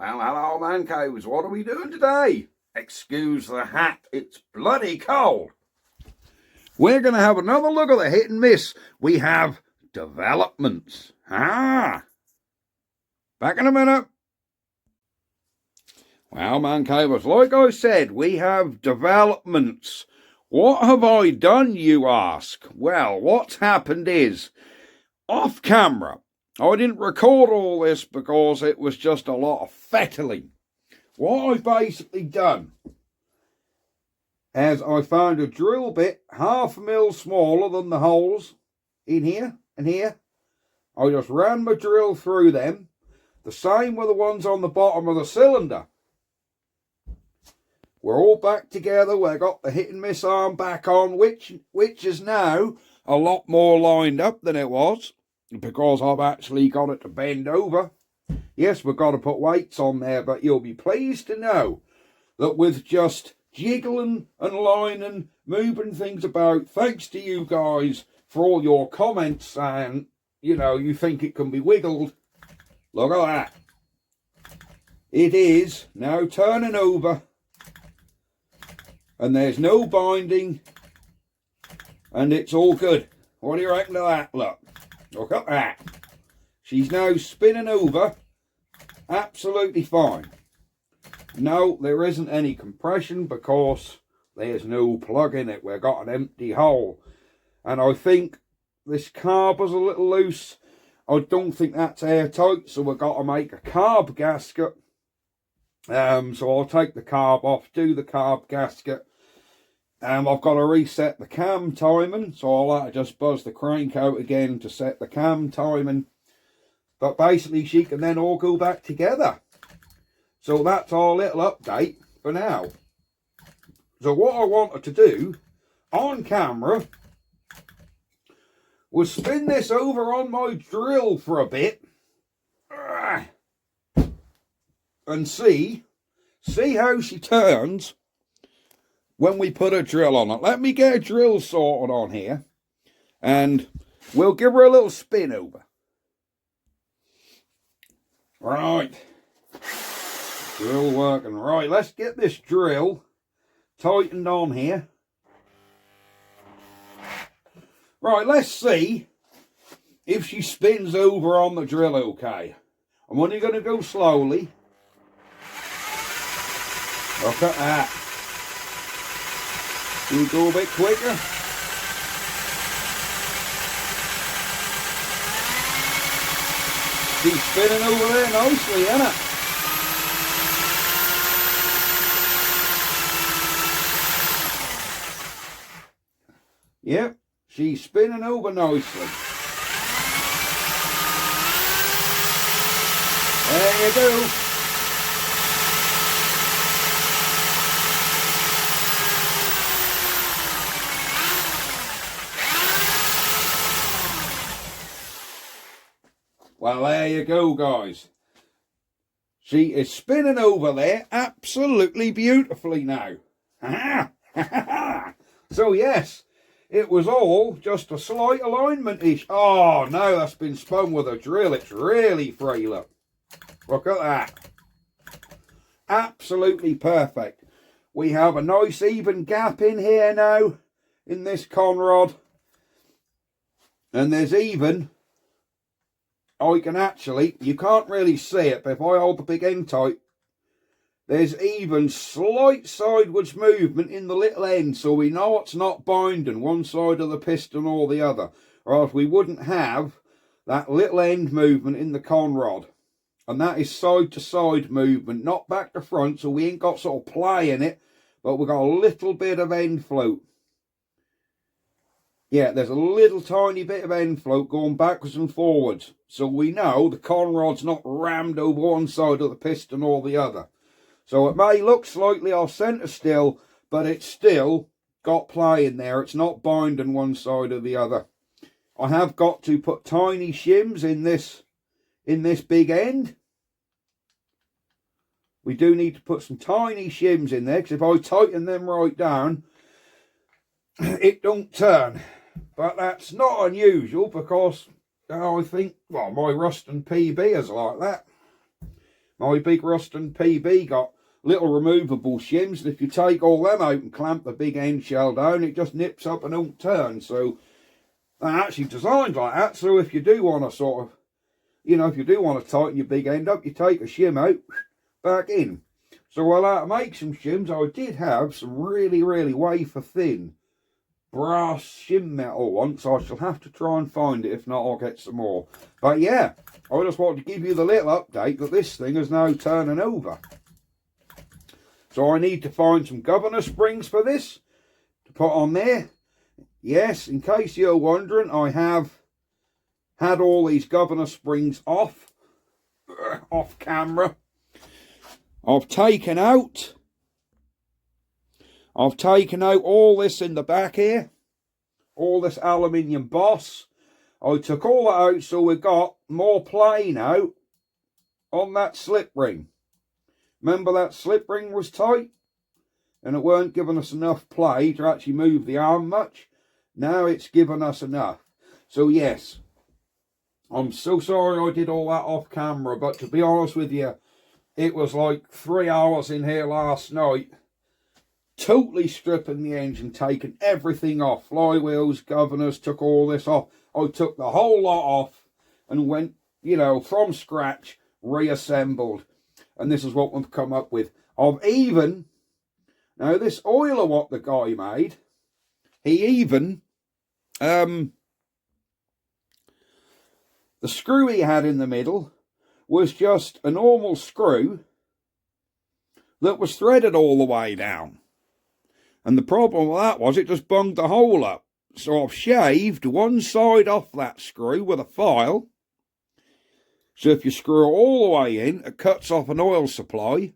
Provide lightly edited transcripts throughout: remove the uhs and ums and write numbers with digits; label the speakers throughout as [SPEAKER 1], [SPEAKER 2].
[SPEAKER 1] Well, hello, man caves. What are we doing today? Excuse the hat, it's bloody cold. We're going to have another look at the hit and miss. We have developments. Back in a minute. Well, man cavers, like I said, we have developments. What have I done, you ask? Well, what's happened is, off camera, I didn't record all this because it was just a lot of fettling. What I've basically done is I found a drill bit 1/2 mil smaller than the holes in here and here. I just ran my drill through them. The same with the ones on the bottom of the cylinder. We're all back together. We've got the hit and miss arm back on, which is now a lot more lined up than it was, because I've actually got it to bend over. Yes, we've got to put weights on there, but you'll be pleased to know that with just jiggling and lining, moving things about, thanks to you guys for all your comments and, you think it can be wiggled. Look at that. It is now turning over, and there's no binding, and it's all good. What do you reckon of that? Look at that. She's now spinning over absolutely fine. No, there isn't any compression because there's no plug in it. We've got an empty hole. And I think this carb was a little loose. I don't think that's airtight, so we've got to make a carb gasket. So I'll take the carb off, do the carb gasket. I've got to reset the cam timing, so I'll have to just buzz the crank out again to set the cam timing. But basically, she can then all go back together. So that's our little update for now. So what I wanted to do on camera was spin this over on my drill for a bit and see how she turns when we put a drill on it. Let me get a drill sorted on here and we'll give her a little spin over. Right. Drill working. Right, let's get this drill tightened on here. Right, let's see if she spins over on the drill okay. I'm only going to go slowly. Look at that. We'll go a bit quicker. She's spinning over there nicely, isn't it? Yep, she's spinning over nicely. There you go. Well, there you go, guys. She is spinning over there absolutely beautifully now. So, yes, it was all just a slight alignment-ish. Oh, no, that's been spun with a drill. It's really free, look. Look at that. Absolutely perfect. We have a nice even gap in here now, in this conrod. And there's even... I can actually, you can't really see it, but if I hold the big end tight, there's even slight sideways movement in the little end, so we know it's not binding one side of the piston or the other, or else we wouldn't have that little end movement in the conrod. And that is side to side movement, not back to front, so we ain't got sort of play in it, but we've got a little bit of end float. Yeah, there's a little tiny bit of end float going backwards and forwards. So we know the conrod's not rammed over one side of the piston or the other. So it may look slightly off centre still, but it's still got play in there. It's not binding one side or the other. I have got to put tiny shims in this big end. We do need to put some tiny shims in there, because if I tighten them right down, it don't turn. But that's not unusual, because I think, well, my Ruston PB is like that. My big Ruston PB got little removable shims, and if you take all them out and clamp the big end shell down, it just nips up and don't turn. So they're actually designed like that. So if you do want to sort of, you know, if you do want to tighten your big end up, you take a shim out, back in. So while I make some shims, I did have some really, really wafer thin brass shim metal once. I shall have to try and find it. If not, I'll get some more. But yeah, I just wanted to give you the little update that this thing is now turning over. So I need to find some governor springs for this to put on there. Yes, in case you're wondering, I have had all these governor springs off camera. I've taken out all this in the back here, all this aluminium boss. I took all that out, so we've got more play now on that slip ring. Remember that slip ring was tight and it weren't giving us enough play to actually move the arm much. Now it's given us enough. So yes, I'm so sorry I did all that off camera, but to be honest with you, it was like 3 hours in here last night, totally stripping the engine, taking everything off, flywheels, governors, took all this off. I took the whole lot off and went, you know, from scratch, reassembled. And this is what we've come up with. I've even, now this oiler what the guy made, he even, the screw he had in the middle was just a normal screw that was threaded all the way down. And the problem with that was it just bunged the hole up. So I've shaved one side off that screw with a file. So if you screw it all the way in, it cuts off an oil supply.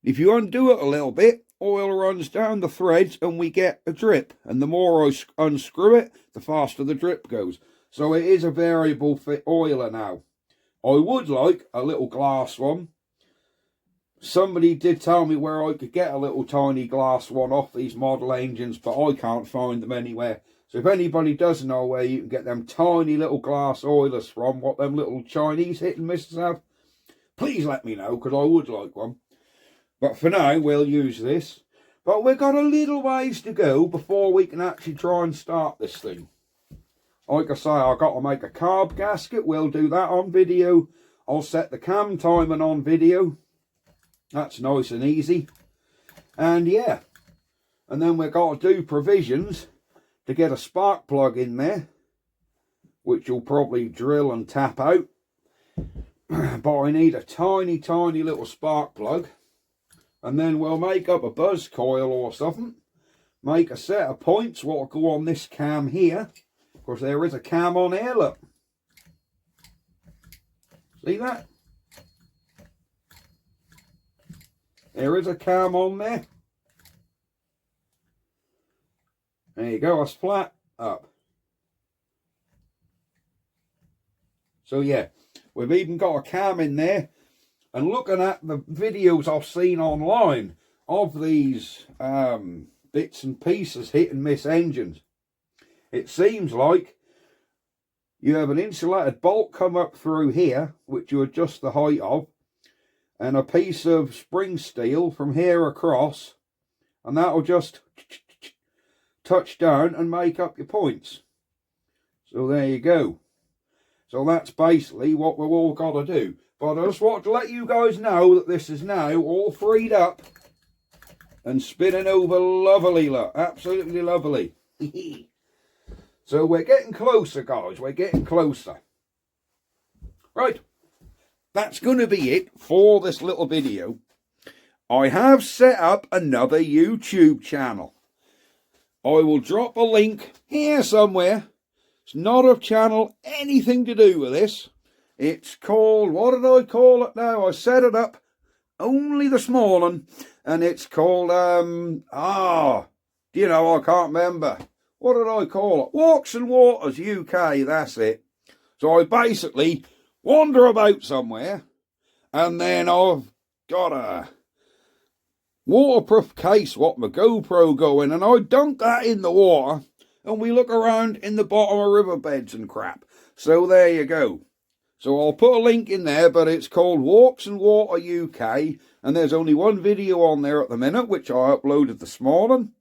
[SPEAKER 1] If you undo it a little bit, oil runs down the threads and we get a drip. And the more I unscrew it, the faster the drip goes. So it is a variable fit oiler now. I would like a little glass one. Somebody did tell me where I could get a little tiny glass one off these model engines, but I can't find them anywhere. So if anybody does know where you can get them tiny little glass oilers from, what them little Chinese hit and misses have, please let me know, because I would like one. But for now, we'll use this. But we've got a little ways to go before we can actually try and start this thing. Like I say, I've got to make a carb gasket. We'll do that on video. I'll set the cam timing on video. That's nice and easy. And yeah. And then we've got to do provisions to get a spark plug in there, which you'll probably drill and tap out. But I need a tiny, tiny little spark plug. And then we'll make up a buzz coil or something. Make a set of points what will go on this cam here. Of course, there is a cam on here, look. See that? There is a cam on there. There you go, that's flat up. So yeah, we've even got a cam in there. And looking at the videos I've seen online of these bits and pieces hit and miss engines, it seems like you have an insulated bolt come up through here, which you adjust the height of, and a piece of spring steel from here across, and that'll just touch down and make up your points. So there you go. So that's basically what we've all got to do. But I just want to let you guys know that this is now all freed up and spinning over lovely, look. Absolutely lovely. So we're getting closer, guys. We're getting closer. Right. That's going to be it for this little video. I have set up another YouTube channel. I will drop a link here somewhere. It's not a channel anything to do with this. It's called, what did I call it now? I set it up only this morning, and it's called, I can't remember. What did I call it? Walks and Waters UK, that's it. So I basically wander about somewhere, and then I've got a waterproof case what my GoPro go in, and I dunk that in the water, and we look around in the bottom of riverbeds and crap. So there you go. So I'll put a link in there, but it's called Walks and Water UK, and there's only one video on there at the minute, which I uploaded this morning,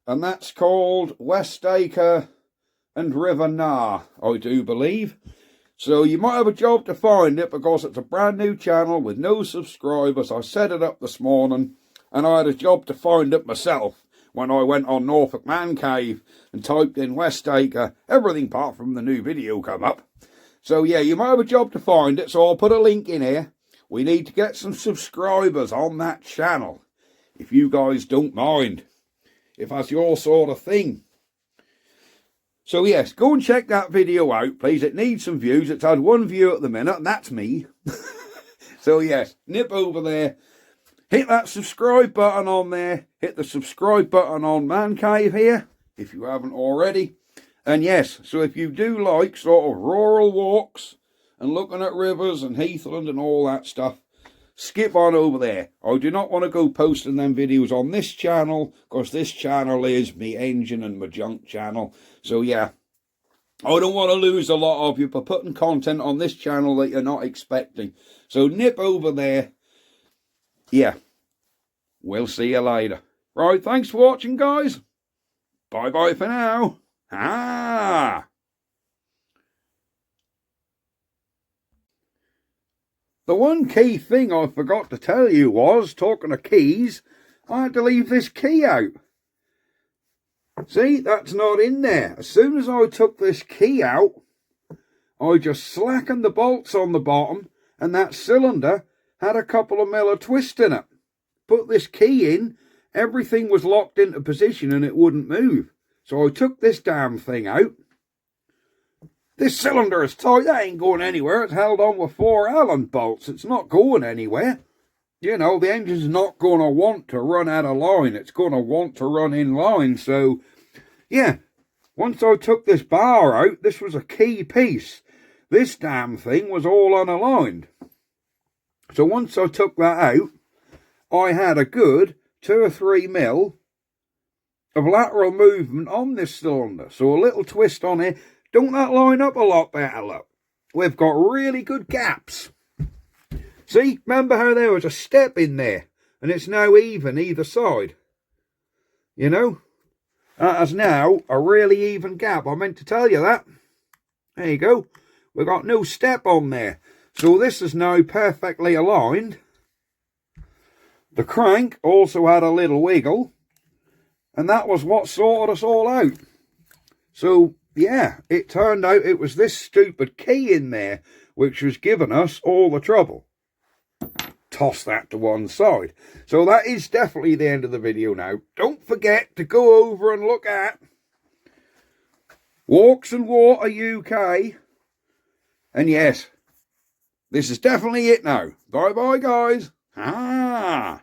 [SPEAKER 1] and that's called Westacre and River Nar, I do believe. So you might have a job to find it, because it's a brand new channel with no subscribers. I set it up this morning, and I had a job to find it myself when I went on Norfolk Man Cave and typed in Westacre. Everything apart from the new video come up. So yeah, you might have a job to find it, so I'll put a link in here. We need to get some subscribers on that channel, if you guys don't mind, if that's your sort of thing. So yes, go and check that video out, please. It needs some views. It's had 1 view at the minute, and that's me. So yes, nip over there. Hit that subscribe button on there. Hit the subscribe button on Man Cave here, if you haven't already. And yes, so if you do like sort of rural walks and looking at rivers and heathland and all that stuff, skip on over there. I do not want to go posting them videos on this channel, because this channel is me engine and my junk channel. So yeah, I don't want to lose a lot of you for putting content on this channel that you're not expecting. So nip over there. Yeah, we'll see you later. Right, thanks for watching, guys. Bye-bye for now. Ah! The one key thing I forgot to tell you was, talking of keys, I had to leave this key out. See, that's not in there. As soon as I took this key out, I just slackened the bolts on the bottom, and that cylinder had a couple of mil of twist in it. Put this key in, everything was locked into position and it wouldn't move. So I took this damn thing out. This cylinder is tight, that ain't going anywhere. It's held on with 4 Allen bolts. It's not going anywhere. You know, the engine's not going to want to run out of line. It's going to want to run in line. So, yeah, once I took this bar out, this was a key piece. This damn thing was all unaligned. So once I took that out, I had a good 2 or 3 mil of lateral movement on this cylinder. So a little twist on it. Don't that line up a lot better, look? We've got really good gaps. See, remember how there was a step in there, and it's now even either side. You know, that is now a really even gap. I meant to tell you that. There you go. We've got no step on there. So this is now perfectly aligned. The crank also had a little wiggle, and that was what sorted us all out. So, yeah, it turned out it was this stupid key in there which was giving us all the trouble. Toss that to one side. So that is definitely the end of the video now. Don't forget to go over and look at Walks and Water UK. And yes, this is definitely it now. Bye-bye, guys. Ha ha.